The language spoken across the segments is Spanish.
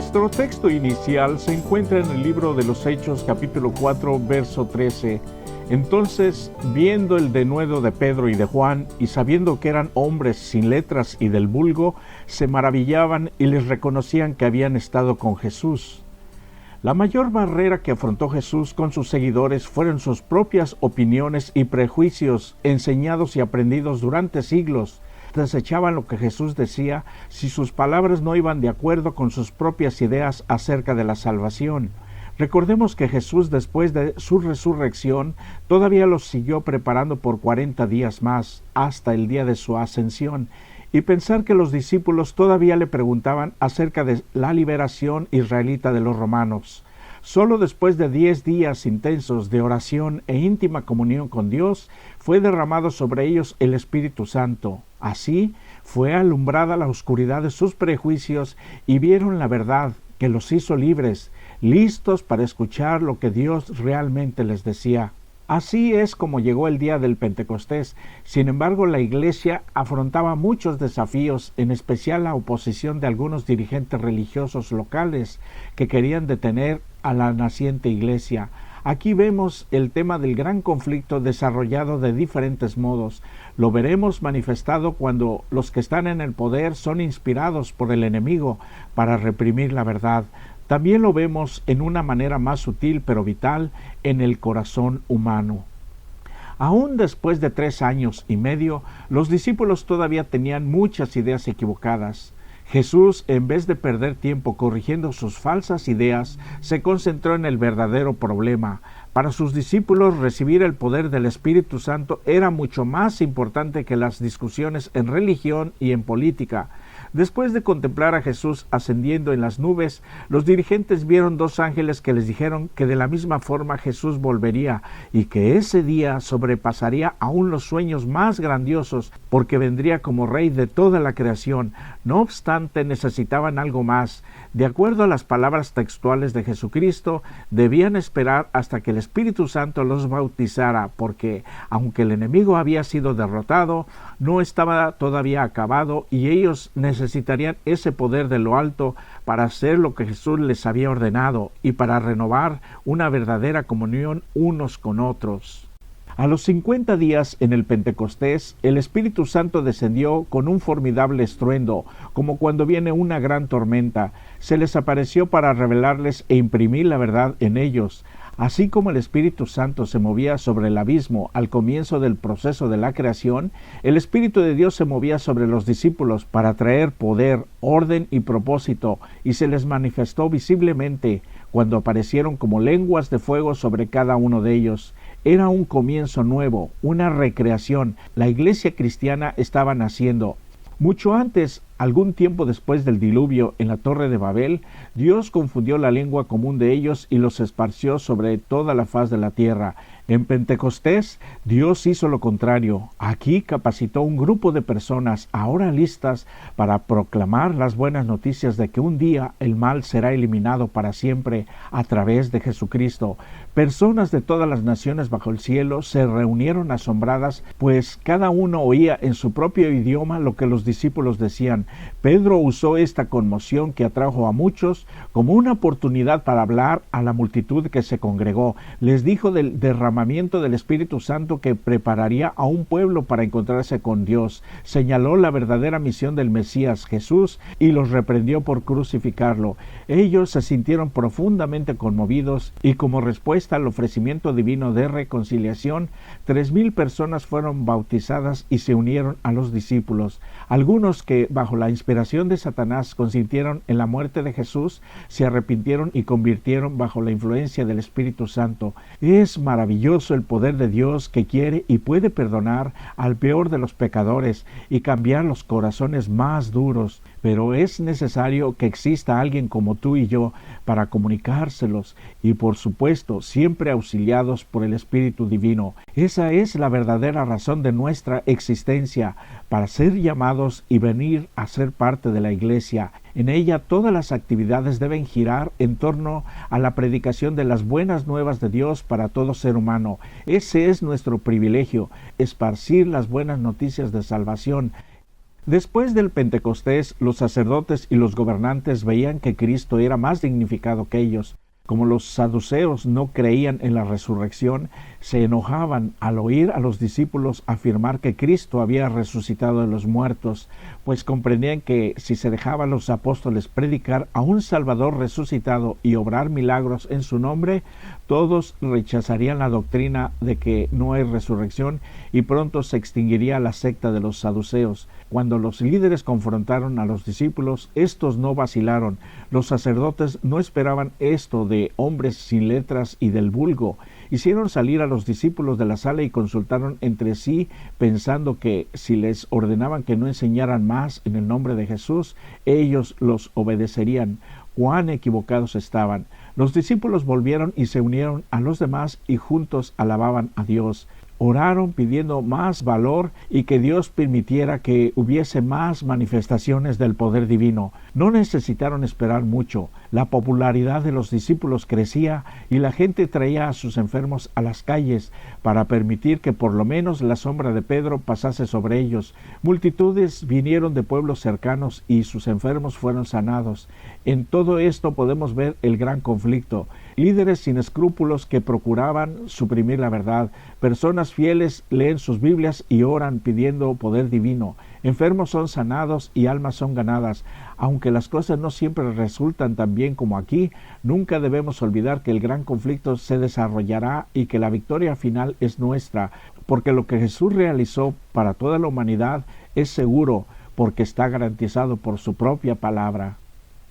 Nuestro texto inicial se encuentra en el libro de los Hechos, capítulo 4, verso 13. Entonces, viendo el denuedo de Pedro y de Juan, y sabiendo que eran hombres sin letras y del vulgo, se maravillaban y les reconocían que habían estado con Jesús. La mayor barrera que afrontó Jesús con sus seguidores fueron sus propias opiniones y prejuicios, enseñados y aprendidos durante siglos. Desechaban lo que Jesús decía si sus palabras no iban de acuerdo con sus propias ideas acerca de la salvación. Recordemos que Jesús, después de su resurrección, todavía los siguió preparando por 40 días más, hasta el día de su ascensión, y pensar que los discípulos todavía le preguntaban acerca de la liberación israelita de los romanos. Solo después de 10 días intensos de oración e íntima comunión con Dios, fue derramado sobre ellos el Espíritu Santo. Así fue alumbrada la oscuridad de sus prejuicios y vieron la verdad que los hizo libres, listos para escuchar lo que Dios realmente les decía. Así es como llegó el día del Pentecostés. Sin embargo, la Iglesia afrontaba muchos desafíos, en especial la oposición de algunos dirigentes religiosos locales que querían detener a la naciente Iglesia. Aquí vemos el tema del gran conflicto desarrollado de diferentes modos. Lo veremos manifestado cuando los que están en el poder son inspirados por el enemigo para reprimir la verdad. También lo vemos en una manera más sutil pero vital en el corazón humano. Aún después de 3 años y medio, los discípulos todavía tenían muchas ideas equivocadas. Jesús, en vez de perder tiempo corrigiendo sus falsas ideas, se concentró en el verdadero problema. Para sus discípulos, recibir el poder del Espíritu Santo era mucho más importante que las discusiones en religión y en política. Después de contemplar a Jesús ascendiendo en las nubes, los dirigentes vieron 2 ángeles que les dijeron que de la misma forma Jesús volvería y que ese día sobrepasaría aún los sueños más grandiosos porque vendría como Rey de toda la creación. No obstante, necesitaban algo más. De acuerdo a las palabras textuales de Jesucristo, debían esperar hasta que el Espíritu Santo los bautizara, porque aunque el enemigo había sido derrotado, no estaba todavía acabado y ellos necesitarían ese poder de lo alto para hacer lo que Jesús les había ordenado y para renovar una verdadera comunión unos con otros. A los 50 días en el Pentecostés, el Espíritu Santo descendió con un formidable estruendo, como cuando viene una gran tormenta. Se les apareció para revelarles e imprimir la verdad en ellos. Así como el Espíritu Santo se movía sobre el abismo al comienzo del proceso de la creación, el Espíritu de Dios se movía sobre los discípulos para traer poder, orden y propósito, y se les manifestó visiblemente cuando aparecieron como lenguas de fuego sobre cada uno de ellos. Era un comienzo nuevo, una recreación. La iglesia cristiana estaba naciendo. Mucho antes, algún tiempo después del diluvio en la Torre de Babel, Dios confundió la lengua común de ellos y los esparció sobre toda la faz de la tierra. En Pentecostés, Dios hizo lo contrario. Aquí capacitó un grupo de personas ahora listas para proclamar las buenas noticias de que un día el mal será eliminado para siempre a través de Jesucristo. Personas de todas las naciones bajo el cielo se reunieron asombradas, pues cada uno oía en su propio idioma lo que los discípulos decían. Pedro usó esta conmoción que atrajo a muchos como una oportunidad para hablar a la multitud que se congregó. Les dijo del derramamiento del Espíritu Santo que prepararía a un pueblo para encontrarse con Dios. Señaló la verdadera misión del Mesías Jesús y los reprendió por crucificarlo. Ellos se sintieron profundamente conmovidos y como respuesta al ofrecimiento divino de reconciliación, 3,000 personas fueron bautizadas y se unieron a los discípulos. Algunos que bajo la inspiración de Satanás consintieron en la muerte de Jesús se arrepintieron y convirtieron bajo la influencia del Espíritu Santo. Es maravilloso el poder de Dios que quiere y puede perdonar al peor de los pecadores y cambiar los corazones más duros, pero es necesario que exista alguien como tú y yo para comunicárselos y por supuesto siempre auxiliados por el Espíritu Divino. Esa es la verdadera razón de nuestra existencia, para ser llamados y venir a ser parte de la Iglesia. En ella todas las actividades deben girar en torno a la predicación de las buenas nuevas de Dios para todo ser humano. Ese es nuestro privilegio, esparcir las buenas noticias de salvación. Después del Pentecostés, los sacerdotes y los gobernantes veían que Cristo era más dignificado que ellos. Como los saduceos no creían en la resurrección, se enojaban al oír a los discípulos afirmar que Cristo había resucitado de los muertos, pues comprendían que si se dejaban los apóstoles predicar a un Salvador resucitado y obrar milagros en su nombre, todos rechazarían la doctrina de que no hay resurrección y pronto se extinguiría la secta de los saduceos. Cuando los líderes confrontaron a los discípulos, estos no vacilaron. Los sacerdotes no esperaban esto de hombres sin letras y del vulgo. Hicieron salir a los discípulos de la sala y consultaron entre sí, pensando que si les ordenaban que no enseñaran más en el nombre de Jesús, ellos los obedecerían. Cuán equivocados estaban. Los discípulos volvieron y se unieron a los demás y juntos alababan a Dios. Oraron pidiendo más valor y que Dios permitiera que hubiese más manifestaciones del poder divino. No necesitaron esperar mucho. La popularidad de los discípulos crecía y la gente traía a sus enfermos a las calles para permitir que por lo menos la sombra de Pedro pasase sobre ellos. Multitudes vinieron de pueblos cercanos y sus enfermos fueron sanados. En todo esto podemos ver el gran conflicto. Líderes sin escrúpulos que procuraban suprimir la verdad. Personas fieles leen sus Biblias y oran pidiendo poder divino. Enfermos son sanados y almas son ganadas. Aunque las cosas no siempre resultan tan bien como aquí, nunca debemos olvidar que el gran conflicto se desarrollará y que la victoria final es nuestra, porque lo que Jesús realizó para toda la humanidad es seguro, porque está garantizado por su propia palabra.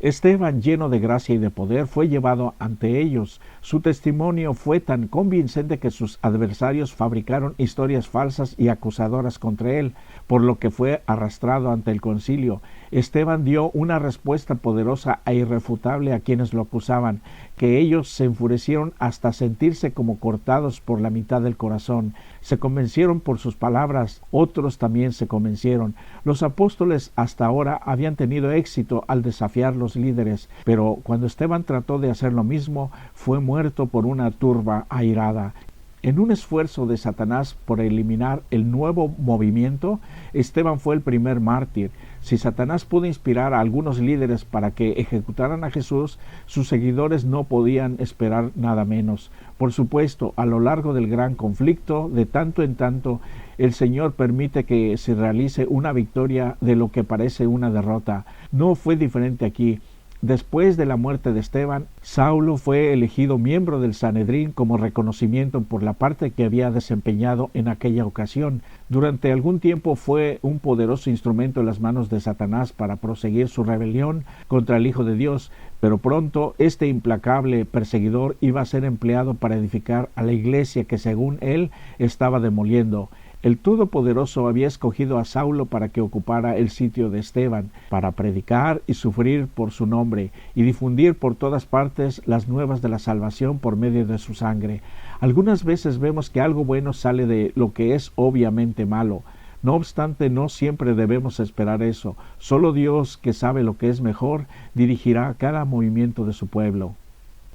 Esteban, lleno de gracia y de poder, fue llevado ante ellos. Su testimonio fue tan convincente que sus adversarios fabricaron historias falsas y acusadoras contra él, por lo que fue arrastrado ante el concilio. Esteban dio una respuesta poderosa e irrefutable a quienes lo acusaban, que ellos se enfurecieron hasta sentirse como cortados por la mitad del corazón. Se convencieron por sus palabras, otros también se convencieron. Los apóstoles hasta ahora habían tenido éxito al desafiar los líderes, pero cuando Esteban trató de hacer lo mismo, fue muerto por una turba airada. En un esfuerzo de Satanás por eliminar el nuevo movimiento, Esteban fue el primer mártir. Si Satanás pudo inspirar a algunos líderes para que ejecutaran a Jesús, sus seguidores no podían esperar nada menos. Por supuesto, a lo largo del gran conflicto, de tanto en tanto, el Señor permite que se realice una victoria de lo que parece una derrota. No fue diferente aquí. Después de la muerte de Esteban, Saulo fue elegido miembro del Sanedrín como reconocimiento por la parte que había desempeñado en aquella ocasión. Durante algún tiempo fue un poderoso instrumento en las manos de Satanás para proseguir su rebelión contra el Hijo de Dios, pero pronto este implacable perseguidor iba a ser empleado para edificar a la iglesia que según él estaba demoliendo. El Todopoderoso había escogido a Saulo para que ocupara el sitio de Esteban, para predicar y sufrir por su nombre, y difundir por todas partes las nuevas de la salvación por medio de su sangre. Algunas veces vemos que algo bueno sale de lo que es obviamente malo. No obstante, no siempre debemos esperar eso. Solo Dios, que sabe lo que es mejor, dirigirá cada movimiento de su pueblo.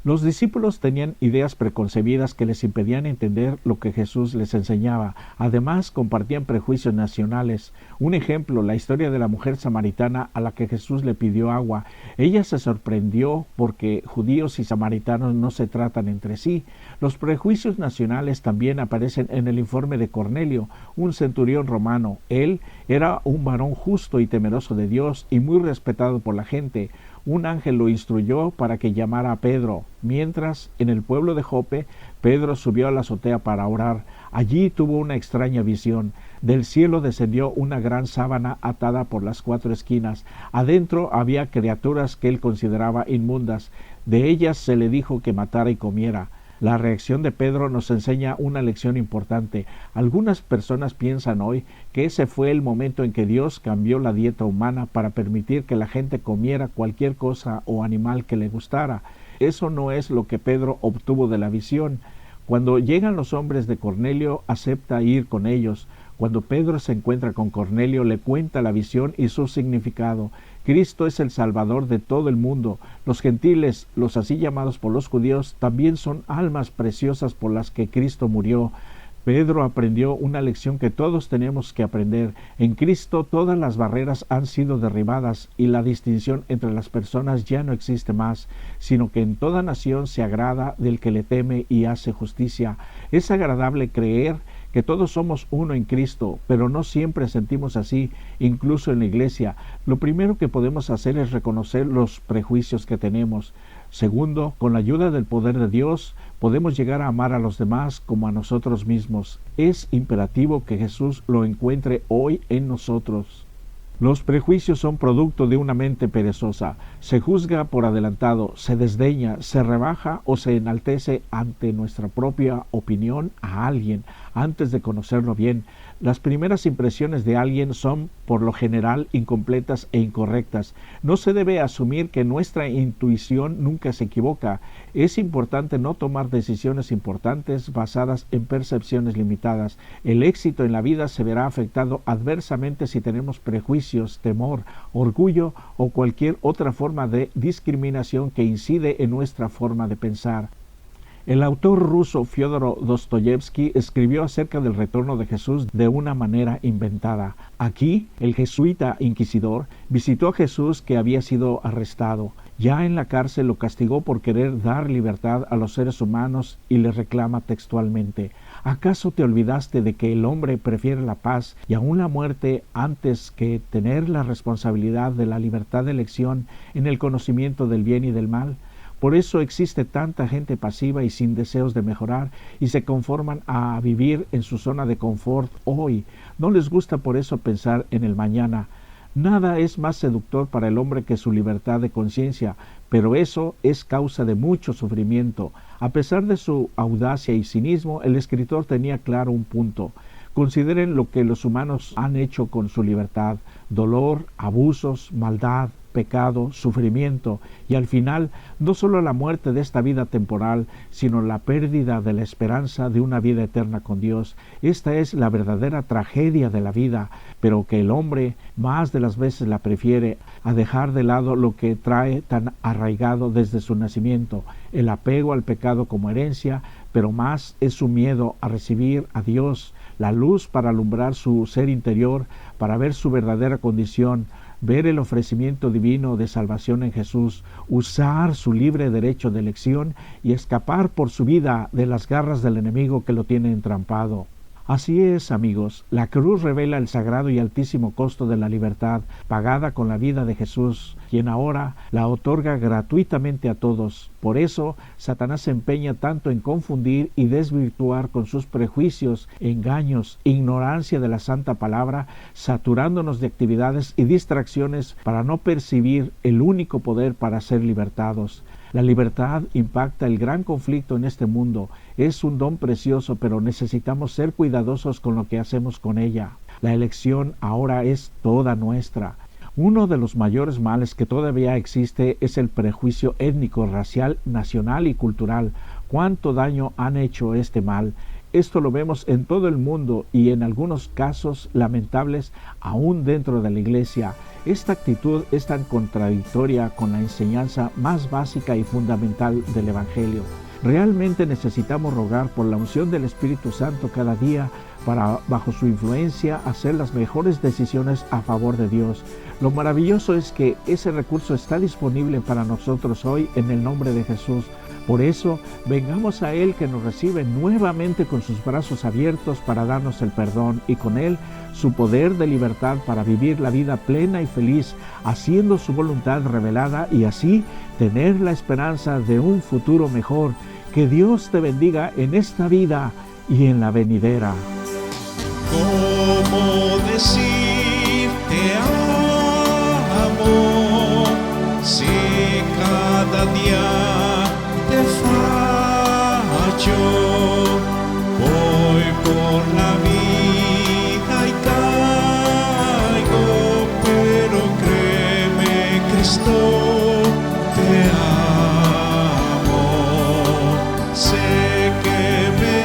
Los discípulos tenían ideas preconcebidas que les impedían entender lo que Jesús les enseñaba. Además, compartían prejuicios nacionales. Un ejemplo, la historia de la mujer samaritana a la que Jesús le pidió agua. Ella se sorprendió porque judíos y samaritanos no se tratan entre sí. Los prejuicios nacionales también aparecen en el informe de Cornelio, un centurión romano. Él era un varón justo y temeroso de Dios y muy respetado por la gente. Un ángel lo instruyó para que llamara a Pedro. Mientras, en el pueblo de Jope, Pedro subió a la azotea para orar. Allí tuvo una extraña visión. Del cielo descendió una gran sábana atada por las 4 esquinas. Adentro había criaturas que él consideraba inmundas. De ellas se le dijo que matara y comiera. La reacción de Pedro nos enseña una lección importante. Algunas personas piensan hoy que ese fue el momento en que Dios cambió la dieta humana para permitir que la gente comiera cualquier cosa o animal que le gustara. Eso no es lo que Pedro obtuvo de la visión. Cuando llegan los hombres de Cornelio, acepta ir con ellos. Cuando Pedro se encuentra con Cornelio, le cuenta la visión y su significado. Cristo es el Salvador de todo el mundo. Los gentiles, los así llamados por los judíos, también son almas preciosas por las que Cristo murió. Pedro aprendió una lección que todos tenemos que aprender. En Cristo todas las barreras han sido derribadas y la distinción entre las personas ya no existe más, sino que en toda nación se agrada del que le teme y hace justicia. Es agradable creer que todos somos uno en Cristo, pero no siempre sentimos así, incluso en la iglesia. Lo primero que podemos hacer es reconocer los prejuicios que tenemos. Segundo, con la ayuda del poder de Dios, podemos llegar a amar a los demás como a nosotros mismos. Es imperativo que Jesús lo encuentre hoy en nosotros. Los prejuicios son producto de una mente perezosa. Se juzga por adelantado, se desdeña, se rebaja o se enaltece ante nuestra propia opinión a alguien antes de conocerlo bien. Las primeras impresiones de alguien son, por lo general, incompletas e incorrectas. No se debe asumir que nuestra intuición nunca se equivoca. Es importante no tomar decisiones importantes basadas en percepciones limitadas. El éxito en la vida se verá afectado adversamente si tenemos prejuicios, temor, orgullo o cualquier otra forma de discriminación que incide en nuestra forma de pensar. El autor ruso Fyodor Dostoyevsky escribió acerca del retorno de Jesús de una manera inventada. Aquí, el jesuita inquisidor visitó a Jesús que había sido arrestado. Ya en la cárcel lo castigó por querer dar libertad a los seres humanos y le reclama textualmente: ¿acaso te olvidaste de que el hombre prefiere la paz y aún la muerte antes que tener la responsabilidad de la libertad de elección en el conocimiento del bien y del mal? Por eso existe tanta gente pasiva y sin deseos de mejorar y se conforman a vivir en su zona de confort hoy. No les gusta por eso pensar en el mañana. Nada es más seductor para el hombre que su libertad de conciencia, pero eso es causa de mucho sufrimiento. A pesar de su audacia y cinismo, el escritor tenía claro un punto. Consideren lo que los humanos han hecho con su libertad: dolor, abusos, maldad, pecado, sufrimiento y al final no solo la muerte de esta vida temporal, sino la pérdida de la esperanza de una vida eterna con Dios. Esta es la verdadera tragedia de la vida, pero que el hombre más de las veces la prefiere a dejar de lado lo que trae tan arraigado desde su nacimiento, el apego al pecado como herencia, pero más es su miedo a recibir a Dios, la luz para alumbrar su ser interior, para ver su verdadera condición, ver el ofrecimiento divino de salvación en Jesús, usar su libre derecho de elección y escapar por su vida de las garras del enemigo que lo tiene entrampado. Así es, amigos, la cruz revela el sagrado y altísimo costo de la libertad, pagada con la vida de Jesús, quien ahora la otorga gratuitamente a todos. Por eso, Satanás se empeña tanto en confundir y desvirtuar con sus prejuicios, engaños, ignorancia de la santa palabra, saturándonos de actividades y distracciones para no percibir el único poder para ser libertados. La libertad impacta el gran conflicto en este mundo. Es un don precioso, pero necesitamos ser cuidadosos con lo que hacemos con ella. La elección ahora es toda nuestra. Uno de los mayores males que todavía existe es el prejuicio étnico, racial, nacional y cultural. ¿Cuánto daño han hecho este mal? Esto lo vemos en todo el mundo y en algunos casos lamentables aún dentro de la iglesia. Esta actitud es tan contradictoria con la enseñanza más básica y fundamental del Evangelio. Realmente necesitamos rogar por la unción del Espíritu Santo cada día para, bajo su influencia, hacer las mejores decisiones a favor de Dios. Lo maravilloso es que ese recurso está disponible para nosotros hoy en el nombre de Jesús. Por eso, vengamos a Él que nos recibe nuevamente con sus brazos abiertos para darnos el perdón y con Él su poder de libertad para vivir la vida plena y feliz, haciendo su voluntad revelada y así tener la esperanza de un futuro mejor. Que Dios te bendiga en esta vida y en la venidera. ¿Cómo decir te amo si cada día te fallo? Voy por la vida y caigo, pero créeme, Cristo te amo. Sé que me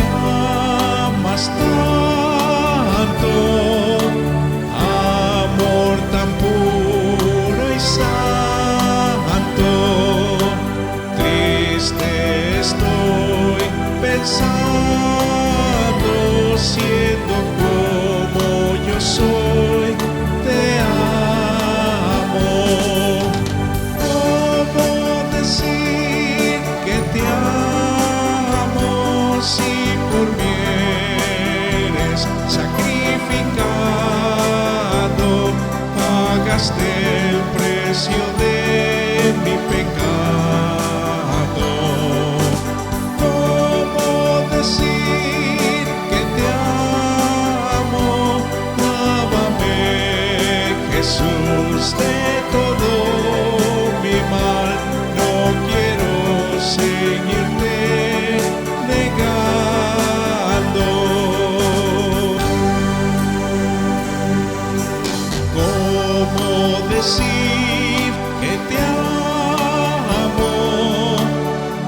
amas tanto, amor tan puro y santo. Triste estoy pensando pagaste el precio de mi pecado. ¿Cómo decir que te amo? Lávame, Jesús, de todo mi mal. No quiero seguirte negando. ¿Cómo decir que te amo?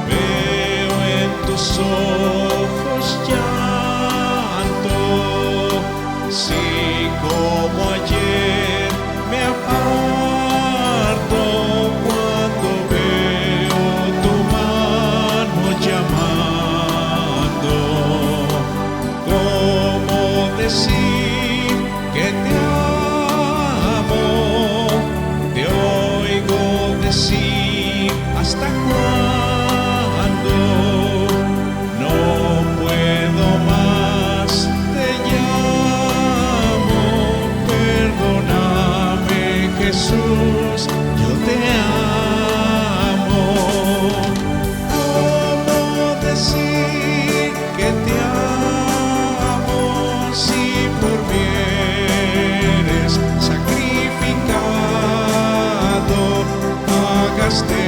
Veo en tus ojos llanto. Si como ayer me aparto cuando veo tu mano llamando. ¿Cómo decir que te amo? Te oigo decir hasta cuándo. No puedo más, te llamo. Perdóname, Jesús, yo te amo. ¿Cómo decir que te amo si por mí eres sacrificado? Pagaste